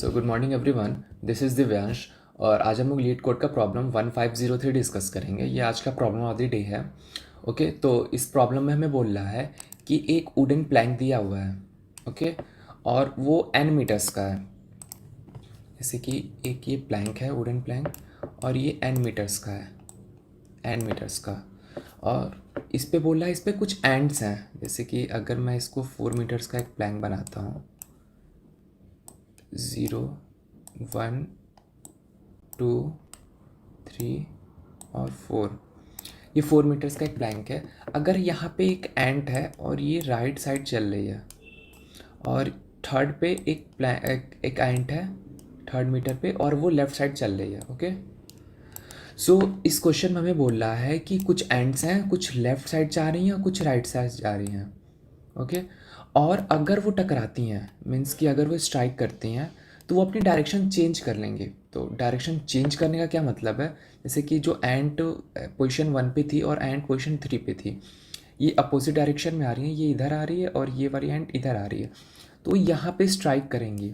So good morning everyone, this is Divyansh. और आज हम लोग लीड कोड का प्रॉब्लम 1503 डिस्कस करेंगे। ये आज का प्रॉब्लम ऑफ द डे है। ओके, तो इस प्रॉब्लम में हमें बोल रहा है कि एक वुडन प्लैंक दिया हुआ है। ओके, और वो n मीटर्स का है। जैसे कि एक ये प्लैंक है, वुडन प्लैंक, और ये n मीटर्स का है, n मीटर्स का। और इस पे बोल रहा है, इस पे कुछ एंड्स हैं। जैसे कि अगर मैं इसको 4 मीटर्स का एक प्लैंक बनाता हूँ, 0, 1, 2, 3 और 4। ये 4 मीटर्स का एक प्लैंक है। अगर यहाँ पे एक एंट है और ये राइट साइड चल रही है, और थर्ड पे एक एंट है थर्ड मीटर पे, और वो लेफ्ट साइड चल रही है। ओके, सो इस क्वेश्चन में हमें बोल रहा है कि कुछ एंड्स हैं, कुछ लेफ्ट साइड जा रही हैं और कुछ राइट साइड जा रही हैं। ओके, और अगर वो टकराती हैं, मीन्स कि अगर वो स्ट्राइक करती हैं, तो वो अपनी डायरेक्शन चेंज कर लेंगे। तो डायरेक्शन चेंज करने का क्या मतलब है? जैसे कि जो एंट पोजीशन 1 पे थी और एंट पोजीशन 3 पे थी, ये अपोजिट डायरेक्शन में आ रही हैं। ये इधर आ रही है और ये वाली एंट इधर आ रही है, तो यहाँ पे स्ट्राइक करेंगी।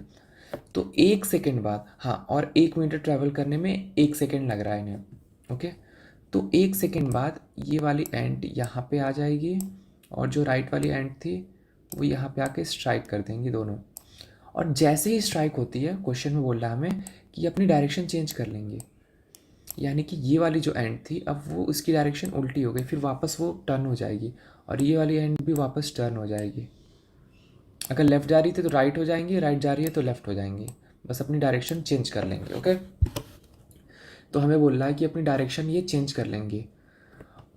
तो 1 सेकेंड बाद, हाँ, और 1 मीटर ट्रैवल करने में 1 सेकेंड लग रहा है इन्हें। ओके, तो 1 सेकेंड बाद ये वाली एंट यहाँ पे आ जाएगी, और जो राइट वाली एंट थी वो यहाँ पे आके स्ट्राइक कर देंगी दोनों। और जैसे ही स्ट्राइक होती है, क्वेश्चन में बोल रहा है हमें कि अपनी डायरेक्शन चेंज कर लेंगे। यानी कि ये वाली जो एंड थी, अब वो उसकी डायरेक्शन उल्टी हो गई, फिर वापस वो टर्न हो जाएगी, और ये वाली एंड भी वापस टर्न हो जाएगी। अगर लेफ़्ट जा रही थी तो राइट हो जाएंगी, राइट जा रही है तो लेफ़्ट हो जाएंगी। बस अपनी डायरेक्शन चेंज कर लेंगे। ओके, तो हमें बोल रहा है कि अपनी डायरेक्शन ये चेंज कर लेंगे,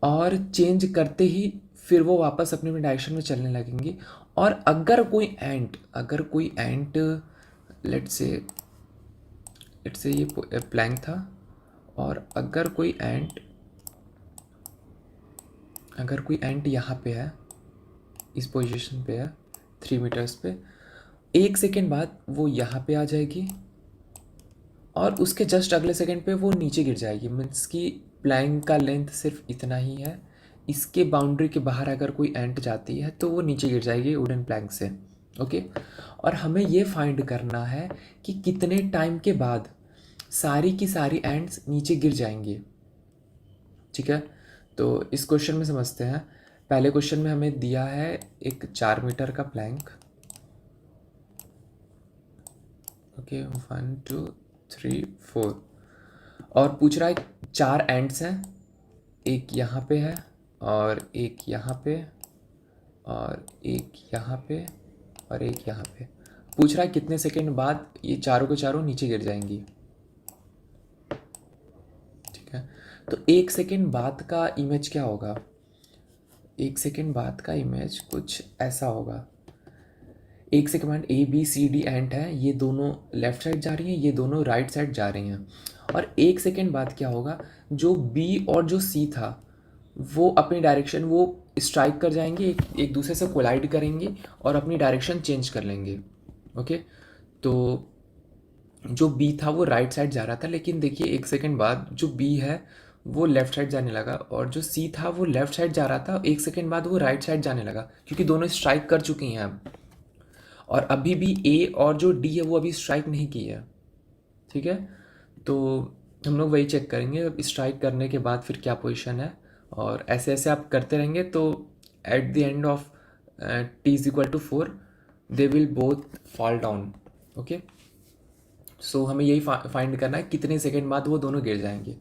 और चेंज करते ही फिर वो वापस अपनी डायरेक्शन में चलने लगेंगी। और अगर कोई एंट लेट्स से ये प्लैंक था, और अगर कोई एंट यहाँ पे है, इस पोजीशन पे है 3 मीटर्स पे, 1 सेकेंड बाद वो यहाँ पे आ जाएगी, और उसके जस्ट अगले सेकेंड पे वो नीचे गिर जाएगी। मीन्स कि प्लैंक का लेंथ सिर्फ इतना ही है, इसके बाउंड्री के बाहर अगर कोई एंट जाती है तो वो नीचे गिर जाएगी वुडन प्लैंक से। ओके, और हमें ये फाइंड करना है कि कितने टाइम के बाद सारी की सारी एंट्स नीचे गिर जाएंगी। ठीक है, तो इस क्वेश्चन में समझते हैं। पहले क्वेश्चन में हमें दिया है एक 4 मीटर का प्लैंक। ओके, 1, 2, 3, 4, और पूछ रहा है 4 एंड्स हैं, एक यहाँ पे है, और एक यहाँ पे, और एक यहाँ पे, और एक यहाँ पे। पूछ रहा है कितने सेकेंड बाद ये चारों के चारों नीचे गिर जाएंगी। ठीक है, तो 1 सेकेंड बाद का इमेज क्या होगा? 1 सेकेंड बाद का इमेज कुछ ऐसा होगा। 1 सेकेंड बाद ABCD एंट है, ये दोनों लेफ्ट साइड जा रही हैं, ये दोनों राइट साइड जा रही हैं। और 1 सेकेंड बाद क्या होगा? जो B और जो C था, वो अपनी डायरेक्शन वो स्ट्राइक कर जाएंगे, एक दूसरे से कोलाइड करेंगे और अपनी डायरेक्शन चेंज कर लेंगे। ओके, तो जो B था वो राइट साइड जा रहा था, लेकिन देखिए 1 सेकेंड बाद जो B है वो लेफ्ट साइड जाने लगा, और जो C था वो लेफ्ट साइड जा रहा था, 1 सेकेंड बाद वो राइट साइड जाने लगा, क्योंकि दोनों स्ट्राइक कर चुकी हैं अब। और अभी भी A और जो D है वो अभी स्ट्राइक नहीं की है। ठीक है, तो हम लोग वही चेक करेंगे अब स्ट्राइक करने के बाद फिर क्या पोजीशन है, और ऐसे ऐसे आप करते रहेंगे, तो at the end of T=4 they will both fall down. Okay, so हमें यही फाइंड करना है कितने सेकेंड बाद वो दोनों गिर जाएंगे।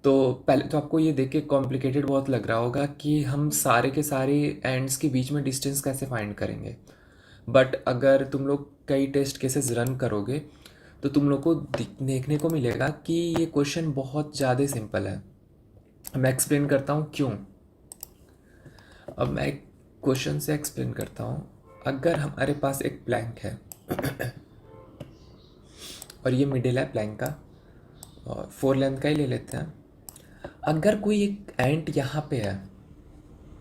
तो पहले तो आपको ये देख के कॉम्प्लिकेटेड बहुत लग रहा होगा कि हम सारे के सारे एंड्स के बीच में डिस्टेंस कैसे फाइंड करेंगे। बट अगर तुम लोग कई टेस्ट केसेस रन करोगे तो तुम लोग को देखने को मिलेगा कि ये क्वेश्चन बहुत ज़्यादा सिंपल है। मैं एक्सप्लेन करता हूँ क्यों। अब मैं एक क्वेश्चन से एक्सप्लेन करता हूँ। अगर हमारे पास एक प्लैंक है और ये मिडिल है प्लैंक का, और 4 लेंथ का ही ले लेते हैं। अगर कोई एक एंट यहाँ पे है,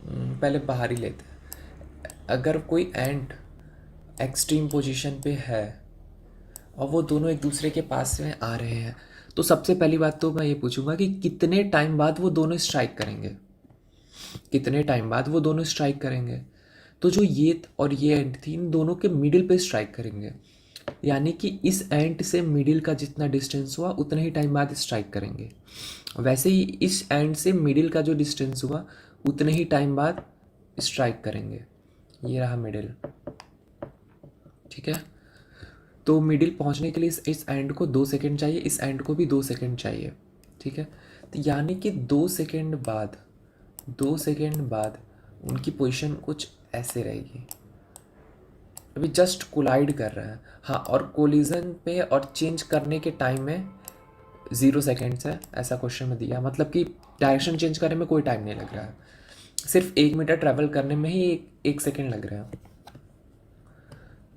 पहले बाहर ही लेते हैं। अगर कोई एंट एक्सट्रीम पोजीशन पे है और वो दोनों एक दूसरे के पास में आ रहे हैं, तो सबसे पहली बात तो मैं ये पूछूंगा कि कितने टाइम बाद वो दोनों स्ट्राइक करेंगे। कितने टाइम बाद वो दोनों स्ट्राइक करेंगे? तो जो ये और ये एंड थी, इन दोनों के मिडिल पे स्ट्राइक करेंगे। यानी कि इस एंड से मिडिल का जितना डिस्टेंस हुआ उतना ही टाइम बाद स्ट्राइक करेंगे। वैसे ही इस एंड से मिडिल का जो डिस्टेंस हुआ उतने ही टाइम बाद स्ट्राइक करेंगे। ये रहा मिडिल, ठीक है। तो मिडिल पहुंचने के लिए इस एंड को 2 सेकेंड चाहिए, इस एंड को भी 2 सेकेंड चाहिए, ठीक है। तो यानी कि 2 सेकेंड बाद, 2 सेकेंड बाद उनकी पोजीशन कुछ ऐसे रहेगी। अभी जस्ट कोलाइड कर रहा है, हाँ, और कोलिजन पे और चेंज करने के टाइम में 0 सेकेंड्स है, ऐसा क्वेश्चन में दिया। मतलब कि डायरेक्शन चेंज करने में कोई टाइम नहीं लग रहा है, सिर्फ 1 मीटर ट्रैवल करने में ही एक सेकेंड लग रहा है।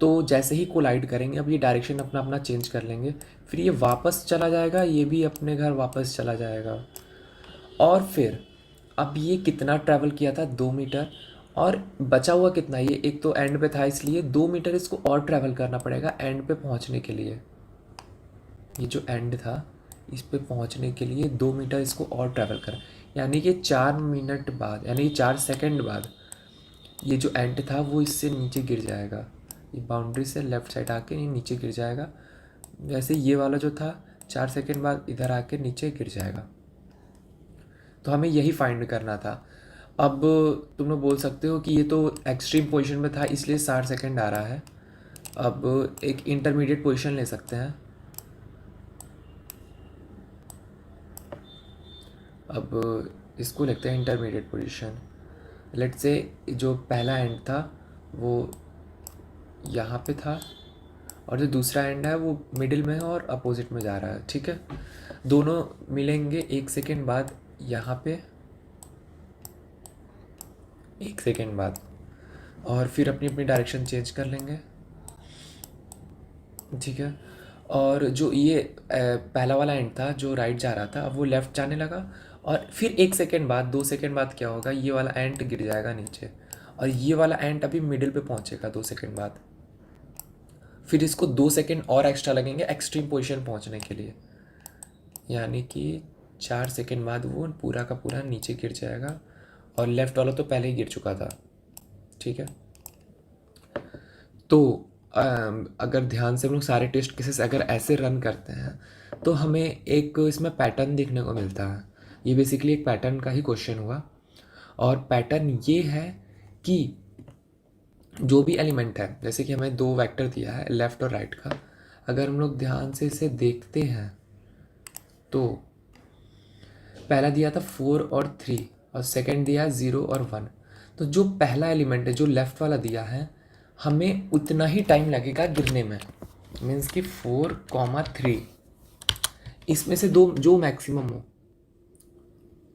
तो जैसे ही कोलाइड करेंगे, अब ये डायरेक्शन अपना अपना चेंज कर लेंगे, फिर ये वापस चला जाएगा, ये भी अपने घर वापस चला जाएगा। और फिर अब ये कितना ट्रैवल किया था, 2 मीटर, और बचा हुआ कितना, ये एक तो एंड पे था इसलिए 2 मीटर इसको और ट्रैवल करना पड़ेगा एंड पे पहुंचने के लिए। ये जो एंड था इस पे पहुंचने के लिए 2 मीटर इसको और ट्रैवल कर, यानी कि 4 मिनट बाद, यानी कि 4 सेकेंड बाद ये जो एंड था वो इससे नीचे गिर जाएगा। ये बाउंड्री से लेफ्ट साइड आके ये नीचे गिर जाएगा। वैसे ये वाला जो था 4 सेकेंड बाद इधर आके नीचे गिर जाएगा। तो हमें यही फाइंड करना था। अब तुम लोग बोल सकते हो कि ये तो एक्सट्रीम पोजीशन में था इसलिए 60 सेकेंड आ रहा है। अब एक इंटरमीडिएट पोजीशन ले सकते हैं। अब इसको लेते हैं इंटरमीडिएट पोजीशन। लेट्स से जो पहला एंड था वो यहाँ पे था और जो दूसरा एंड है वो मिडिल में है और अपोजिट में जा रहा है, ठीक है। दोनों मिलेंगे 1 सेकेंड बाद यहाँ पे, 1 सेकेंड बाद, और फिर अपनी अपनी डायरेक्शन चेंज कर लेंगे, ठीक है। और जो ये पहला वाला एंड था जो राइट जा रहा था, अब वो लेफ़्ट जाने लगा, और फिर 1 सेकेंड बाद, 2 सेकेंड बाद क्या होगा, ये वाला एंड गिर जाएगा नीचे और ये वाला एंड अभी मिडिल पे पहुंचेगा 2 सेकेंड बाद। फिर इसको 2 सेकेंड और एक्स्ट्रा लगेंगे एक्सट्रीम पोजीशन पहुंचने के लिए, यानी कि 4 सेकेंड बाद वो पूरा का पूरा नीचे गिर जाएगा और लेफ़्ट वाला तो पहले ही गिर चुका था, ठीक है। तो अगर ध्यान से हम लोग सारे टेस्ट केसेस अगर ऐसे रन करते हैं तो हमें एक इसमें पैटर्न देखने को मिलता है। ये बेसिकली एक पैटर्न का ही क्वेश्चन हुआ, और पैटर्न ये है कि जो भी एलिमेंट है, जैसे कि हमें 2 वेक्टर दिया है लेफ़्ट और राइट का, अगर हम लोग ध्यान से इसे देखते हैं तो पहला दिया था 4 और 3 और सेकंड दिया है 0 और 1। तो जो पहला एलिमेंट है जो लेफ़्ट वाला दिया है हमें उतना ही टाइम लगेगा गिरने में, मीन्स कि 4, 3 इसमें से दो जो मैक्सिमम हो,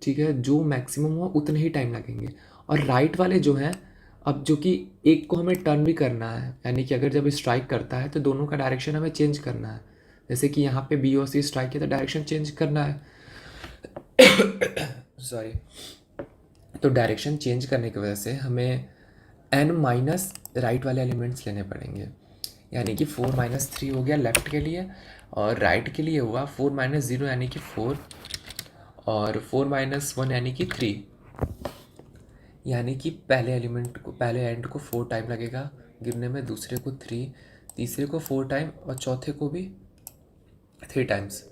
ठीक है, जो मैक्सिमम हो उतने ही टाइम लगेंगे। और राइट वाले जो हैं, अब जो कि एक को हमें टर्न भी करना है, यानी कि अगर जब स्ट्राइक करता है तो दोनों का डायरेक्शन हमें चेंज करना है। जैसे कि यहाँ पे बी और सी स्ट्राइक किया तो डायरेक्शन चेंज करना है, सॉरी। तो डायरेक्शन चेंज करने की वजह से हमें n माइनस राइट वाले एलिमेंट्स लेने पड़ेंगे, यानी कि 4 - 3 हो गया लेफ़्ट के लिए, और राइट के लिए हुआ 4 - 0 यानी कि 4, और 4 - 1 यानी कि 3। यानी कि पहले एलिमेंट को, पहले एंड को 4 टाइम लगेगा गिरने में, दूसरे को 3, तीसरे को 4 टाइम और चौथे को भी 3 टाइम्स।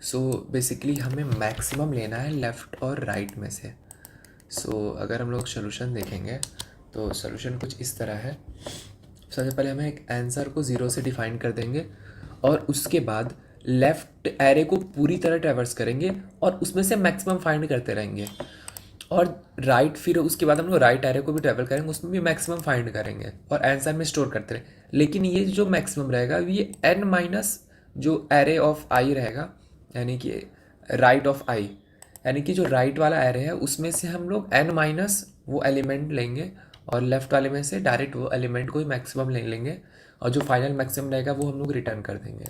सो बेसिकली हमें मैक्सिमम लेना है लेफ़्ट और राइट में से। सो अगर हम लोग सोल्यूशन देखेंगे तो सोल्यूशन कुछ इस तरह है। सबसे पहले हमें एक आंसर को 0 से डिफाइन कर देंगे और उसके बाद लेफ़्ट एरे को पूरी तरह ट्रैवर्स करेंगे और उसमें से मैक्सिमम फाइंड करते रहेंगे, और राइट, फिर उसके बाद हम लोग राइट एरे को भी ट्रैवल करेंगे, उसमें भी मैक्सिमम फाइंड करेंगे और आंसर में स्टोर करते रहें। लेकिन ये जो मैक्सिमम रहेगा ये n माइनस जो एरे ऑफ आई रहेगा, यानी कि राइट ऑफ आई, यानी कि जो राइट वाला एरे है उसमें से हम लोग n माइनस वो एलिमेंट लेंगे और लेफ्ट वाले में से डायरेक्ट वो एलिमेंट को ही मैक्सिमम ले लेंगे, और जो फाइनल मैक्सिमम रहेगा वो हम लोग रिटर्न कर देंगे।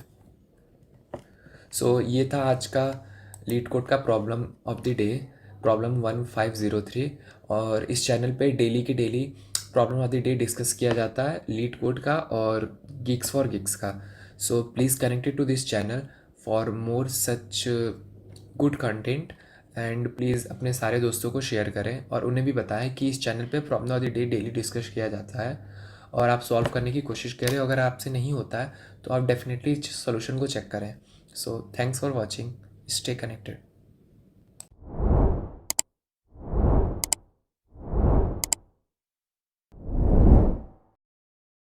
सो ये था आज का लीड कोड का problem of the day, problem 1503। और इस चैनल पे डेली की daily problem of the day discuss किया जाता है लीड कोड का और गिग्स फॉर गिग्स का। So please connected to this channel for more such good content, and please अपने सारे दोस्तों को शेयर करें और उन्हें भी बताएं कि इस चैनल पे problem of the day daily discuss किया जाता है। और आप सॉल्व करने की कोशिश करें। अगर आपसे नहीं होता है तो आप डेफिनेटली इस सोल्यूशन को चेक करें। So thanks for watching, stay connected.